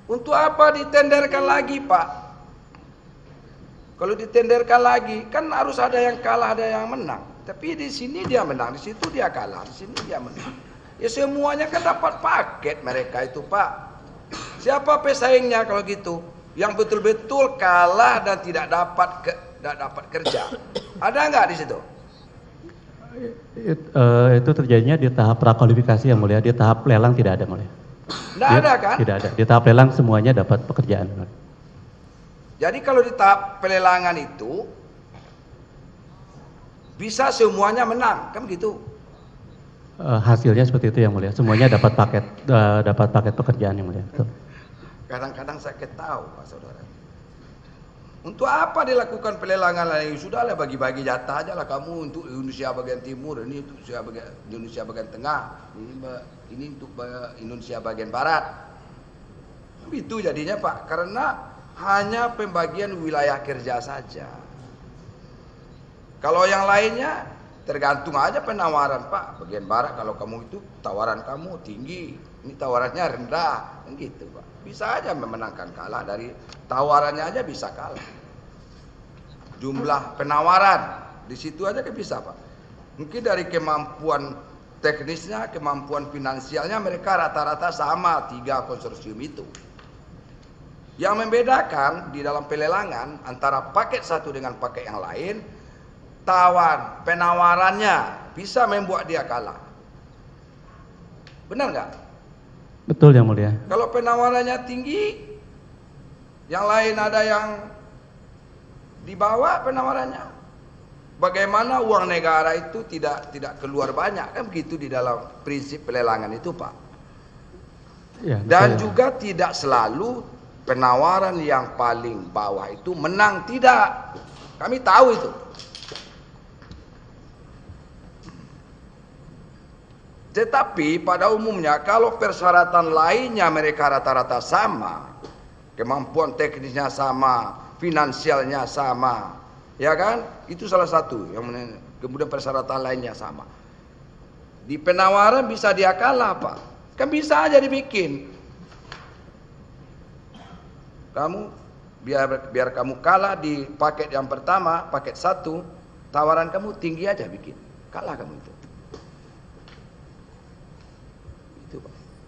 Untuk apa ditenderkan lagi, Pak? Kalau ditenderkan lagi, kan harus ada yang kalah, ada yang menang. Tapi di sini dia menang, di situ dia kalah, di sini dia menang. Ya semuanya kan dapat paket mereka itu, Pak. Siapa pesaingnya kalau gitu? Yang betul-betul kalah dan tidak dapat kerja. Ada nggak di situ? Itu terjadinya di tahap prakualifikasi yang mulia, di tahap lelang tidak ada mulia. Nggak ada kan? Tidak ada. Di tahap lelang semuanya dapat pekerjaan. Jadi kalau di tahap pelelangan itu bisa semuanya menang, kan begitu? Hasilnya seperti itu yang mulia. Semuanya dapat paket pekerjaan yang mulia. Kadang-kadang saya tahu, Pak Saudara. Untuk apa dilakukan pelelangan lain? Sudahlah bagi-bagi jatah aja lah kamu untuk Indonesia bagian timur, ini untuk Indonesia bagian tengah, ini untuk Indonesia bagian barat. Itu jadinya, Pak, karena hanya pembagian wilayah kerja saja. Kalau yang lainnya tergantung aja penawaran, Pak. Bagian barat kalau kamu itu tawaran kamu tinggi, ini tawarannya rendah, gitu, Pak. Bisa aja memenangkan, kalah dari tawarannya aja bisa kalah. Jumlah penawaran di situ aja kan bisa, Pak. Mungkin dari kemampuan teknisnya, kemampuan finansialnya mereka rata-rata sama 3 konsorsium itu. Yang membedakan di dalam pelelangan antara paket satu dengan paket yang lain, penawarannya bisa membuat dia kalah. Benar nggak? Betul yang mulia. Kalau penawarannya tinggi, yang lain ada yang di bawah penawarannya. Bagaimana uang negara itu tidak keluar banyak, kan begitu di dalam prinsip pelelangan itu, Pak. Ya, dan juga tidak selalu penawaran yang paling bawah itu menang, tidak. Kami tahu itu. Tetapi pada umumnya kalau persyaratan lainnya mereka rata-rata sama, kemampuan teknisnya sama, finansialnya sama, ya kan? Itu salah satu yang kemudian persyaratan lainnya sama. Di penawaran bisa dia kalah, Pak. Kan bisa aja dibikin. Kamu biar kamu kalah di paket yang pertama, paket 1, tawaran kamu tinggi aja bikin. Kalah kamu itu.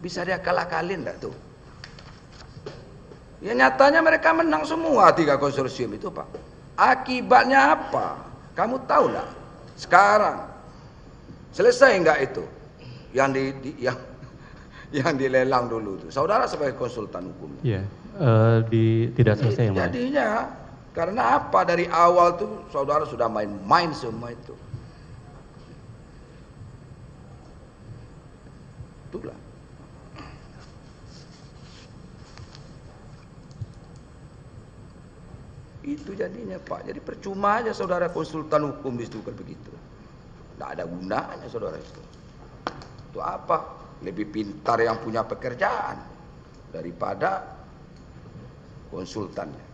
Bisa dia kalah-kalin enggak tuh? Ya nyatanya mereka menang semua 3 konsorsium itu, Pak. Akibatnya apa? Kamu tahu enggak? Sekarang selesai enggak itu? Yang dilelang dulu itu. Saudara sebagai konsultan hukum. Iya, tidak selesai yang jadinya karena apa? Dari awal tuh saudara sudah main-main semua itu. Itulah. Itu jadinya, Pak. Jadi percuma aja saudara konsultan hukum di situ kan begitu. Tidak ada gunanya saudara itu. Itu apa? Lebih pintar yang punya pekerjaan daripada konsultannya.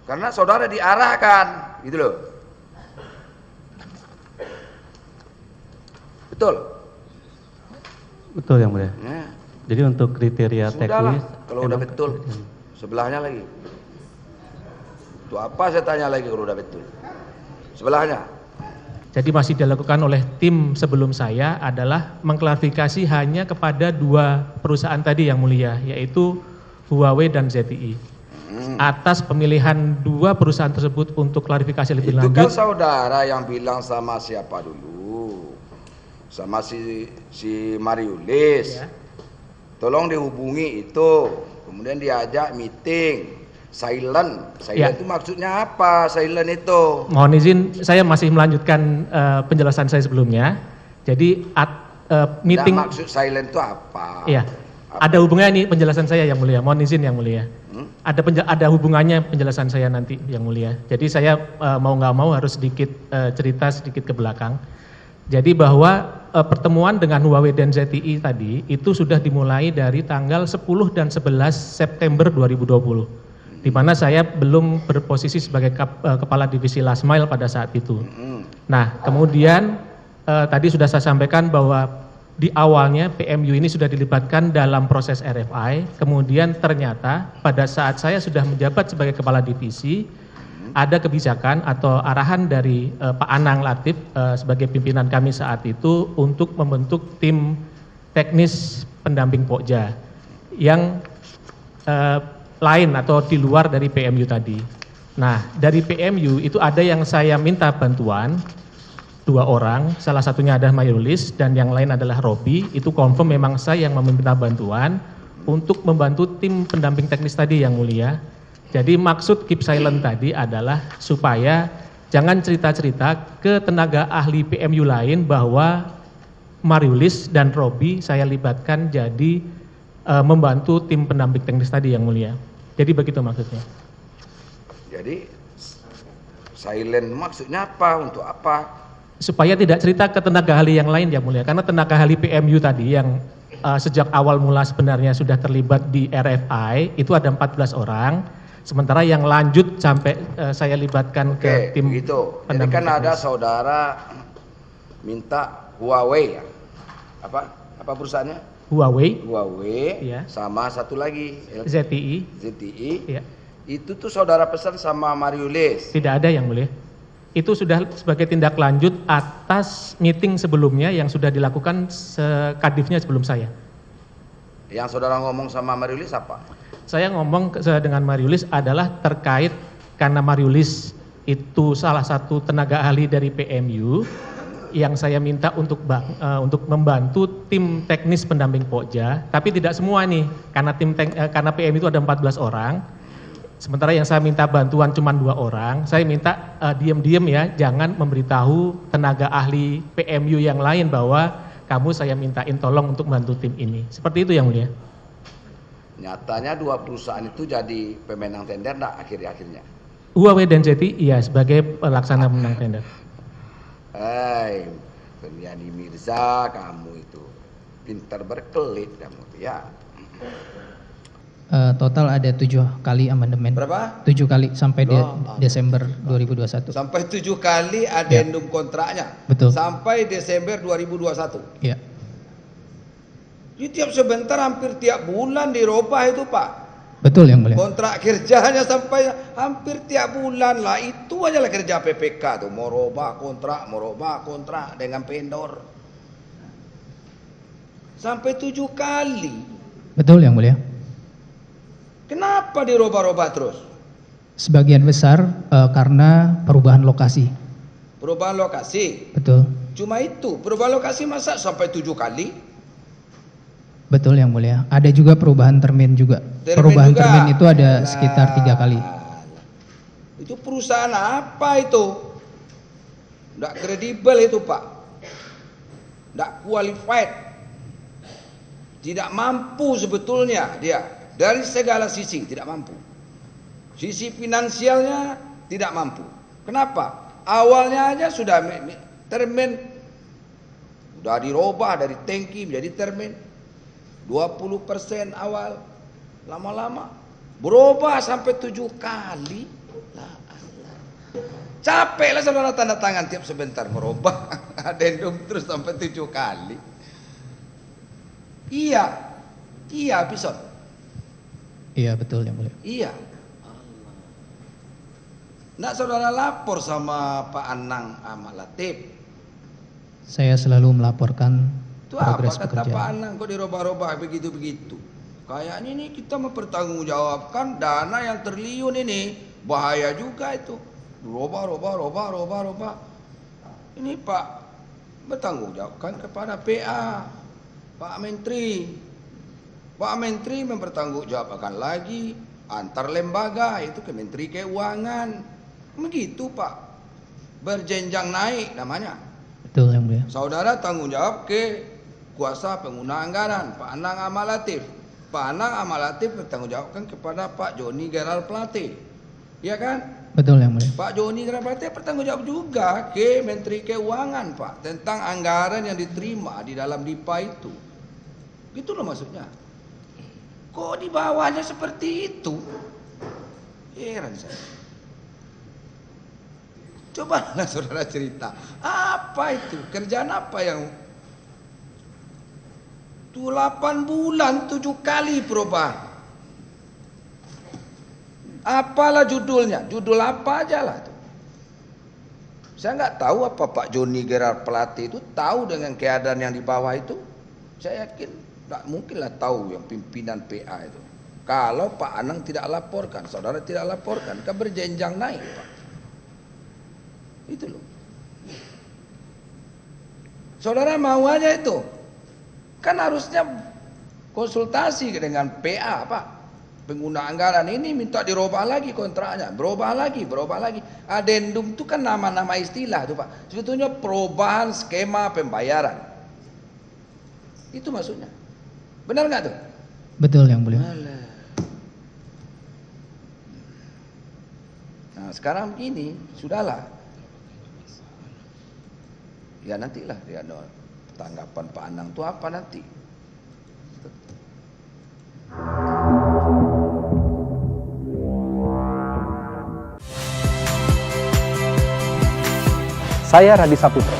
Karena saudara diarahkan, gitu loh. Betul? Betul yang mulia. Ya. Jadi untuk kriteria teknis. Kalau udah betul, sebelahnya lagi. Itu apa saya tanya lagi kalau udah betul? Sebelahnya. Jadi masih dilakukan oleh tim sebelum saya adalah mengklarifikasi hanya kepada 2 perusahaan tadi yang mulia, yaitu Huawei dan ZTE. Atas pemilihan 2 perusahaan tersebut untuk klarifikasi lebih lanjut. Itu kan saudara yang bilang sama siapa dulu? Sama si Mariulis. Ya. Tolong dihubungi itu. Kemudian diajak meeting. Silent ya. Itu maksudnya apa? Silent itu. Mohon izin, saya masih melanjutkan penjelasan saya sebelumnya. Jadi meeting. Nah, maksud silent itu apa? Iya. Ada hubungannya nih penjelasan saya yang mulia. Mohon izin yang mulia. Ada hubungannya penjelasan saya nanti yang mulia. Jadi saya mau nggak mau harus sedikit cerita sedikit ke belakang. Jadi bahwa pertemuan dengan Huawei dan ZTE tadi itu sudah dimulai dari tanggal 10 dan 11 September 2020. Di mana saya belum berposisi sebagai kepala divisi last mile pada saat itu. Nah, kemudian tadi sudah saya sampaikan bahwa di awalnya PMU ini sudah dilibatkan dalam proses RFI, kemudian ternyata pada saat saya sudah menjabat sebagai kepala divisi, ada kebijakan atau arahan dari Pak Anang Latif sebagai pimpinan kami saat itu untuk membentuk tim teknis pendamping Pokja yang lain atau di luar dari PMU tadi. Nah, dari PMU itu ada yang saya minta bantuan, 2 orang, salah satunya adalah Mayrulis dan yang lain adalah Robi, itu confirm memang saya yang meminta bantuan untuk membantu tim pendamping teknis tadi yang mulia. Jadi maksud keep silent tadi adalah supaya jangan cerita-cerita ke tenaga ahli PMU lain bahwa Mayrulis dan Robi saya libatkan jadi membantu tim pendamping teknis tadi yang mulia. Jadi begitu maksudnya. Jadi silent maksudnya apa? Untuk apa? Supaya tidak cerita ke tenaga ahli yang lain yang mulia, karena tenaga ahli PMU tadi yang sejak awal mula sebenarnya sudah terlibat di RFI itu ada 14 orang, sementara yang lanjut sampai saya libatkan ke tim gitu. Jadi kan ada saudara minta Huawei ya? Apa perusahaannya? Huawei ya. Sama satu lagi ZTI ya. Ya. Itu tuh saudara pesan sama Mayrulis. Tidak ada yang mulia. Itu sudah sebagai tindak lanjut atas meeting sebelumnya yang sudah dilakukan kadifnya sebelum saya. Yang saudara ngomong sama Mayrulis apa? Saya ngomong dengan Mayrulis adalah terkait karena Mayrulis itu salah satu tenaga ahli dari PMU yang saya minta untuk membantu tim teknis pendamping Pokja, tapi tidak semua nih karena PMU itu ada 14 orang. Sementara yang saya minta bantuan cuma 2 orang, saya minta diam-diam ya, jangan memberitahu tenaga ahli PMU yang lain bahwa kamu saya mintain tolong untuk bantu tim ini. Seperti itu yang mulia. Nyatanya 2 perusahaan itu jadi pemenang tender enggak akhir-akhirnya? Huawei dan ZTI iya sebagai pelaksana pemenang tender. Pendiani Mirza, kamu itu pintar berkelit kamu ya. Total ada 7 kali amandemen. Berapa? 7 kali sampai Desember 2021. Sampai 7 kali adendum kontraknya. Betul. Sampai Desember 2021. Iya. Jadi tiap sebentar hampir tiap bulan dirubah itu Pak. Betul yang mulia. Kontrak kerjanya sampai hampir tiap bulan lah. Itu aja lah kerja PPK tuh. Mau robah kontrak dengan vendor. Sampai 7 kali. Betul yang mulia. Kenapa dirubah-rubah terus? Sebagian besar karena perubahan lokasi. Perubahan lokasi. Betul. Cuma itu, perubahan lokasi masa sampai 7 kali? Betul yang mulia. Ada juga perubahan termin juga. Perubahan juga. Termin itu ada sekitar 3 kali. Itu perusahaan apa itu? Nggak kredibel itu Pak. Nggak qualified. Tidak mampu sebetulnya dia. Dari segala sisi tidak mampu. Sisi finansialnya tidak mampu. Kenapa? Awalnya aja sudah termin. Sudah dirubah dari tangki menjadi termin. 20% awal. Lama-lama berubah sampai 7 kali. Capek lah saudara tanda tangan tiap sebentar merubah. Adendum terus sampai 7 kali. Iya episode. Iya betul yang mulia. Iya. Nggak saudara lapor sama Pak Anang sama Latif? Saya selalu melaporkan Itu progres apa kata pekerjaan. Pak Anang kok dirubah-rubah begitu-begitu? Kayaknya ini kita mempertanggungjawabkan dana yang triliun ini. Bahaya juga itu. Rubah. Ini Pak bertanggungjawabkan kepada PA, Pak Menteri. Pak Menteri mempertanggungjawabkan lagi antar lembaga, itu ke Menteri Keuangan. Begitu Pak. Berjenjang naik namanya. Betul yang mulia. Saudara tanggung jawab ke kuasa pengguna anggaran, Pak Anang Ahmad Latif. Pak Anang Ahmad Latif bertanggung jawabkan kepada Pak Joni Gerald Plate. Iya kan? Betul yang mulia. Pak Joni Gerald Plate bertanggung jawab juga ke Menteri Keuangan Pak, tentang anggaran yang diterima di dalam DIPA itu. Gitu loh maksudnya. Kok di bawahnya seperti itu? Heran saya. Cobalah saudara cerita. Apa itu? Kerjaan apa yang Itu 8 bulan 7 kali perubahan. Apalah judulnya? Judul apa aja lah tuh. Saya nggak tahu apa Pak Joni Gerard pelatih itu tahu dengan keadaan yang di bawah itu. Saya yakin nggak mungkin lah tahu yang pimpinan PA itu. Kalau Pak Anang tidak laporkan, saudara tidak laporkan, kan berjenjang naik Pak. Itu loh. Saudara mau aja itu. Kan harusnya konsultasi dengan PA Pak. Pengguna anggaran ini minta dirubah lagi kontraknya, berubah lagi. Adendum itu kan nama-nama istilah tuh Pak. Sebetulnya perubahan skema pembayaran. Itu maksudnya. Benar nggak tuh? Betul Yang Mulia. Nah sekarang begini, sudahlah. Ya nantilah ya, tanggapan Pak Anang itu apa nanti. Saya Radi Saputro.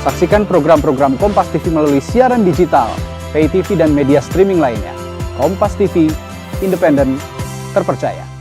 Saksikan program-program Kompas TV melalui siaran digital, pay TV dan media streaming lainnya. Kompas TV, independen, terpercaya.